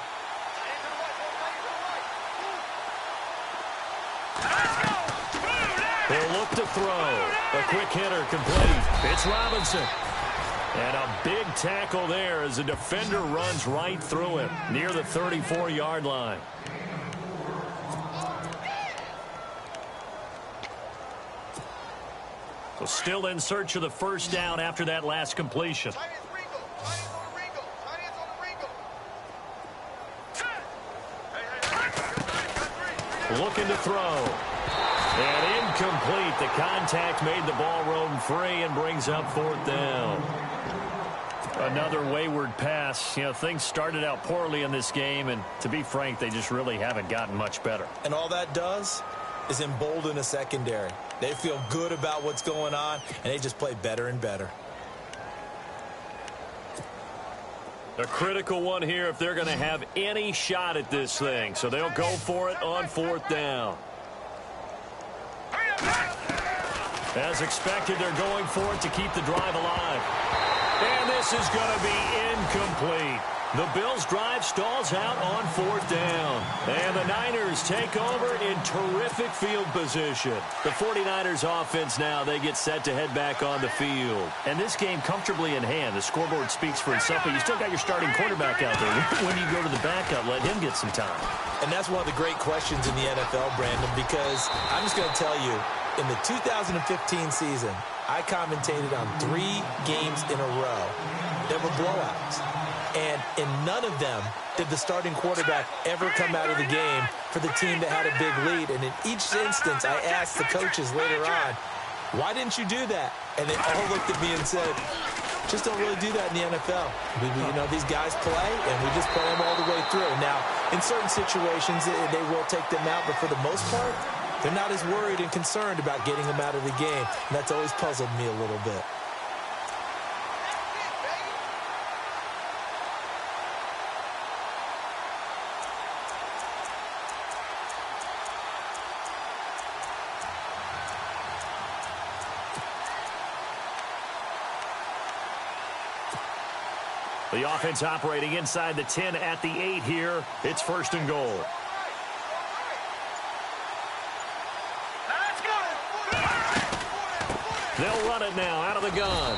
They'll look to throw. A quick hitter complete. It's Robinson. And a big tackle there as the defender runs right through him near the 34-yard line. So still in search of the first down after that last completion. Looking to throw. And incomplete. The contact made the ball roam free and brings up 4th down. Another wayward pass. You know, things started out poorly in this game, and to be frank, they just really haven't gotten much better. And all that does is embolden a secondary. They feel good about what's going on, and they just play better and better. A critical one here if they're going to have any shot at this thing. So they'll go for it on 4th down. As expected, they're going for it to keep the drive alive. And this is going to be incomplete. The Bills' drive stalls out on 4th down. And the Niners take over in terrific field position. The 49ers offense now, they get set to head back on the field. And this game comfortably in hand. The scoreboard speaks for itself, but you still got your starting quarterback out there. When you go to the backup, let him get some time. And that's one of the great questions in the NFL, Brandon, because I'm just going to tell you, in the 2015 season, I commentated on 3 games in a row. There were blowouts. And in none of them did the starting quarterback ever come out of the game for the team that had a big lead. And in each instance, I asked the coaches later on, why didn't you do that? And they all looked at me and said, just don't really do that in the NFL. You know, these guys play, and we just play them all the way through. Now, in certain situations, they will take them out, but for the most part, they're not as worried and concerned about getting them out of the game. And that's always puzzled me a little bit. The offense operating inside the 10 at the 8 here. It's 1st and goal. They'll run it now out of the gun.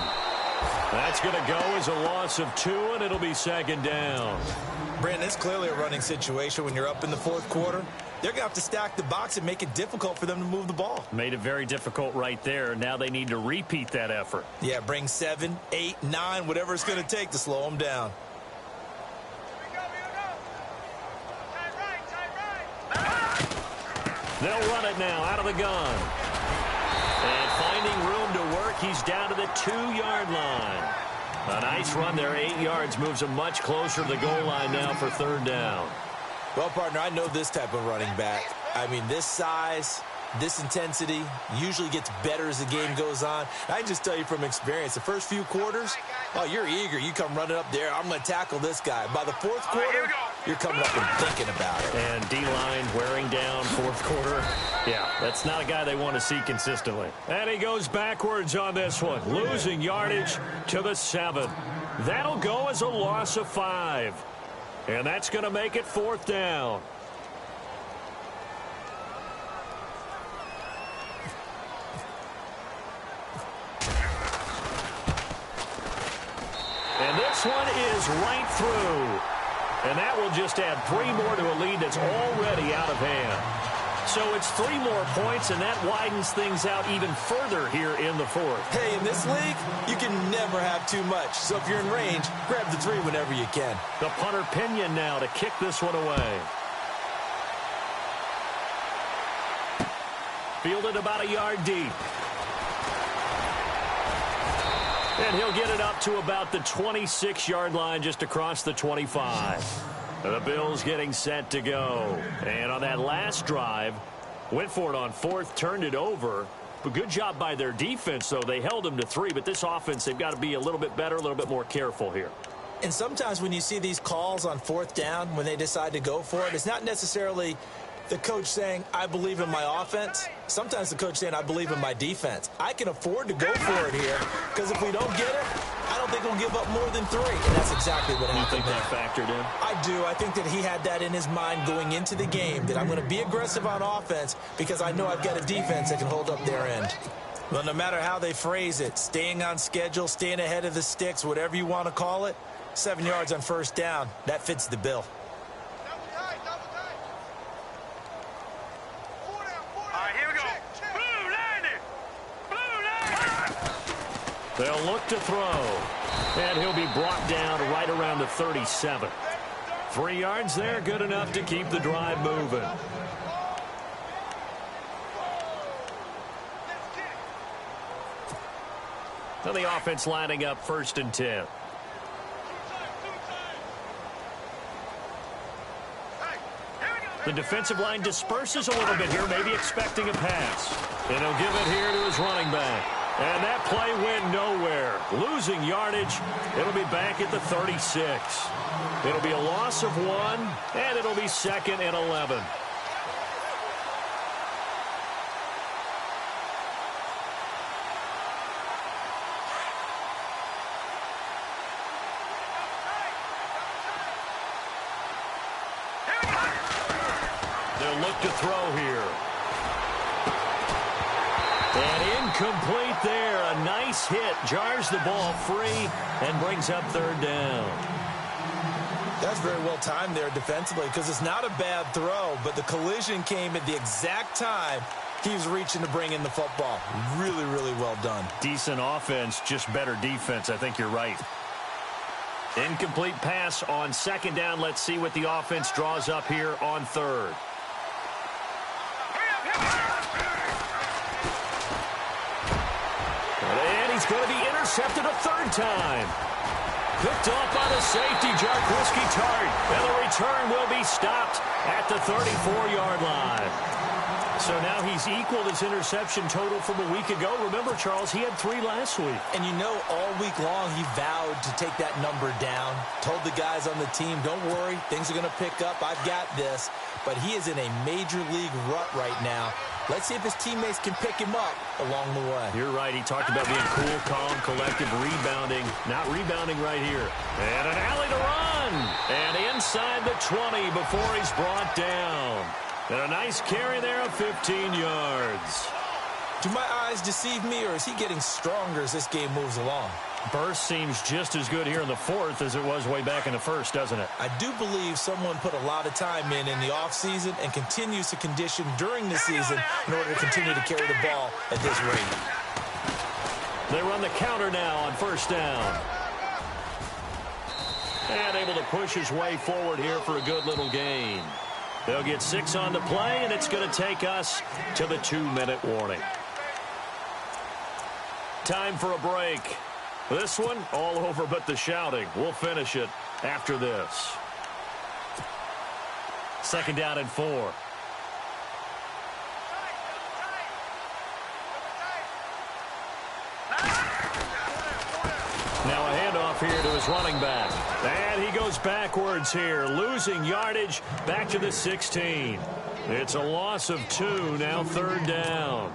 That's going to go as a loss of 2, and it'll be 2nd down. Brandon, it's clearly a running situation when you're up in the 4th quarter. They're going to have to stack the box and make it difficult for them to move the ball. Made it very difficult right there. Now they need to repeat that effort. Yeah, bring 7, 8, 9, whatever it's going to take to slow them down. They'll run it now out of the gun. And finding room to work, he's down to the 2-yard line. A nice run there, 8 yards, moves him much closer to the goal line now for 3rd down. Well, partner, I know this type of running back. I mean, this size, this intensity usually gets better as the game goes on. I can just tell you from experience, the first few quarters, oh, you're eager. You come running up there, I'm going to tackle this guy. By the 4th quarter, you're coming up and thinking about it. And D-line wearing down 4th quarter. Yeah, that's not a guy they want to see consistently. And he goes backwards on this one, losing yardage to the 7. That'll go as a loss of 5. And that's going to make it 4th down. And this one is right through. And that will just add 3 more to a lead that's already out of hand. So it's 3 more points, and that widens things out even further here in the 4th. Hey, in this league, you can never have too much. So if you're in range, grab the 3 whenever you can. The punter Pinion now to kick this one away. Fielded about a yard deep. And he'll get it up to about the 26-yard line just across the 25. The Bills getting set to go. And on that last drive, went for it on 4th, turned it over. But good job by their defense, though. They held them to 3, but this offense, they've got to be a little bit better, a little bit more careful here. And sometimes when you see these calls on 4th down, when they decide to go for it, it's not necessarily the coach saying, I believe in my offense. Sometimes the coach saying, I believe in my defense. I can afford to go for it here, because if we don't get it, I don't think we'll give up more than 3. And that's exactly what happened. You think that factored in? I do. I think that he had that in his mind going into the game, that I'm going to be aggressive on offense because I know I've got a defense that can hold up their end. Well, no matter how they phrase it, staying on schedule, staying ahead of the sticks, whatever you want to call it, 7 yards on 1st down, that fits the bill. They'll look to throw. And he'll be brought down right around the 37. 3 yards there, good enough to keep the drive moving. So the offense lining up 1st and 10. The defensive line disperses a little bit here, maybe expecting a pass. And he'll give it here to his running back. And that play went nowhere. Losing yardage. It'll be back at the 36. It'll be a loss of 1, and it'll be 2nd and 11. They'll look to throw here. And incomplete there. A nice hit. Jars the ball free and brings up 3rd down. That's very well timed there defensively because it's not a bad throw, but the collision came at the exact time he was reaching to bring in the football. Really, really well done. Decent offense, just better defense. I think you're right. Incomplete pass on 2nd down. Let's see what the offense draws up here on 3rd. And he's going to be intercepted a 3rd time. Picked off by the safety, Jarkowski Tart. And the return will be stopped at the 34-yard line. So now he's equaled his interception total from a week ago. Remember, Charles, he had 3 last week. And you know, all week long he vowed to take that number down. Told the guys on the team, don't worry, things are going to pick up. I've got this. But he is in a major league rut right now. Let's see if his teammates can pick him up along the way. You're right. He talked about being cool, calm, collective, rebounding. Not rebounding right here. And an alley to run. And inside the 20 before he's brought down. And a nice carry there of 15 yards. Do my eyes deceive me, or is he getting stronger as this game moves along? Burst seems just as good here in the 4th as it was way back in the 1st, doesn't it? I do believe someone put a lot of time in the offseason and continues to condition during the season in order to continue to carry the ball at this rate. They run the counter now on 1st down. And able to push his way forward here for a good little gain. They'll get 6 on the play, and it's going to take us to the 2-minute warning. Time for a break. This one, all over but the shouting. We'll finish it after this. 2nd down and 4. Now a handoff here to his running back. And he goes backwards here, losing yardage back to the 16. It's a loss of 2, now 3rd down.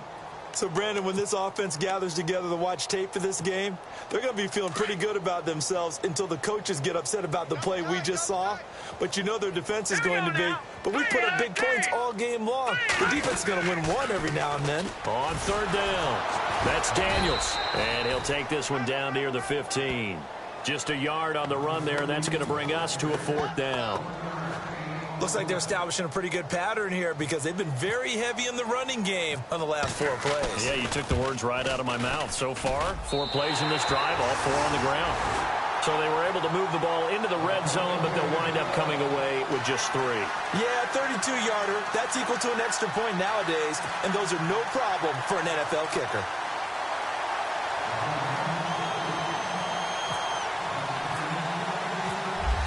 So, Brandon, when this offense gathers together to watch tape for this game, they're going to be feeling pretty good about themselves until the coaches get upset about the play we just saw. But you know their defense is going to be. But we put up big points all game long. The defense is going to win one every now and then. On 3rd down, that's Daniels. And he'll take this one down near the 15. Just a yard on the run there, and that's going to bring us to a 4th down. Looks like they're establishing a pretty good pattern here because they've been very heavy in the running game on the last 4 plays. Yeah, you took the words right out of my mouth. So far, 4 plays in this drive, all 4 on the ground. So they were able to move the ball into the red zone, but they'll wind up coming away with just 3. Yeah, 32-yarder. That's equal to an extra point nowadays, and those are no problem for an NFL kicker.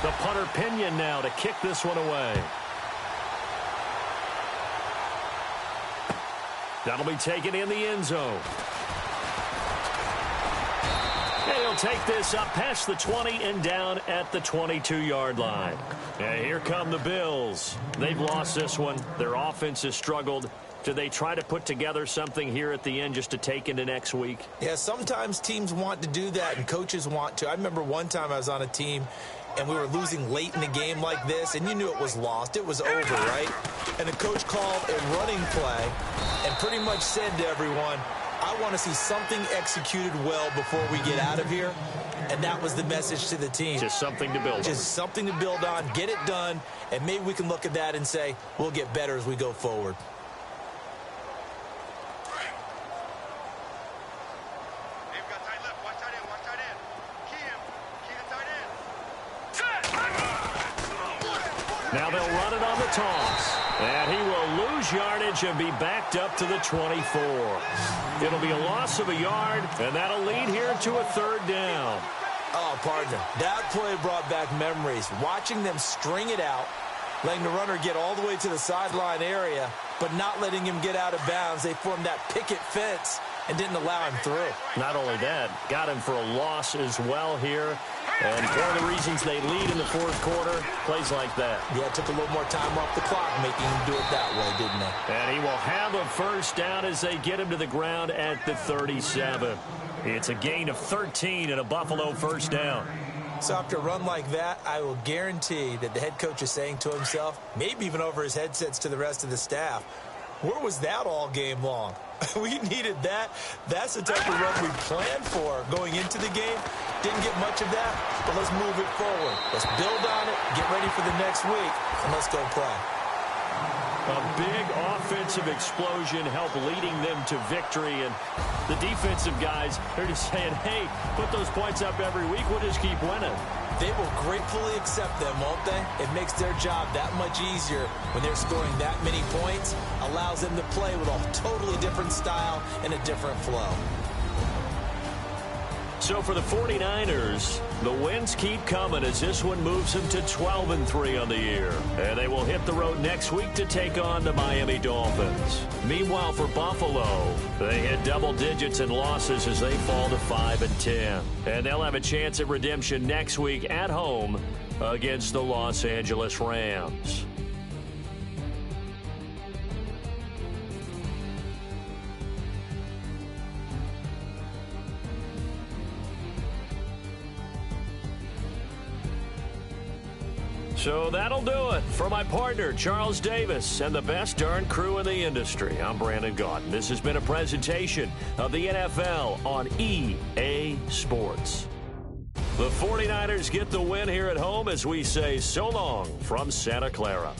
The punter Pinion now to kick this one away. That'll be taken in the end zone. And he'll take this up past the 20 and down at the 22-yard line. And here come the Bills. They've lost this one. Their offense has struggled. Do they try to put together something here at the end just to take into next week? Yeah, sometimes teams want to do that and coaches want to. I remember one time I was on a team and we were losing late in the game like this, and you knew it was lost. It was over, right? And the coach called a running play and pretty much said to everyone, I want to see something executed well before we get out of here. And that was the message to the team. Just something to build on. Just something to build on, get it done, and maybe we can look at that and say, we'll get better as we go forward. Now they'll run it on the toss. And he will lose yardage and be backed up to the 24. It'll be a loss of a yard, and that'll lead here to a 3rd down. Oh, partner, that play brought back memories. Watching them string it out, letting the runner get all the way to the sideline area, but not letting him get out of bounds. They formed that picket fence and didn't allow him through. Not only that, got him for a loss as well here. And one of the reasons they lead in the fourth quarter, plays like that. Yeah, it took a little more time off the clock, making him do it that way, didn't they? And he will have a first down as they get him to the ground at the 37. It's a gain of 13 and a Buffalo first down. So after a run like that, I will guarantee that the head coach is saying to himself, maybe even over his headsets to the rest of the staff, where was that all game long? We needed that. That's the type of run we planned for going into the game. Didn't get much of that, but let's move it forward. Let's build on it, get ready for the next week, and let's go play. A big offensive explosion helped leading them to victory. And the defensive guys, they're just saying, hey, put those points up every week. We'll just keep winning. They will gratefully accept them, won't they? It makes their job that much easier when they're scoring that many points. Allows them to play with a totally different style and a different flow. So for the 49ers, the wins keep coming as this one moves them to 12-3 on the year. And they will hit the road next week to take on the Miami Dolphins. Meanwhile, for Buffalo, they hit double digits in losses as they fall to 5-10. And they'll have a chance at redemption next week at home against the Los Angeles Rams. So that'll do it. For my partner, Charles Davis, and the best darn crew in the industry, I'm Brandon Gaudin. This has been a presentation of the NFL on EA Sports. The 49ers get the win here at home as we say so long from Santa Clara.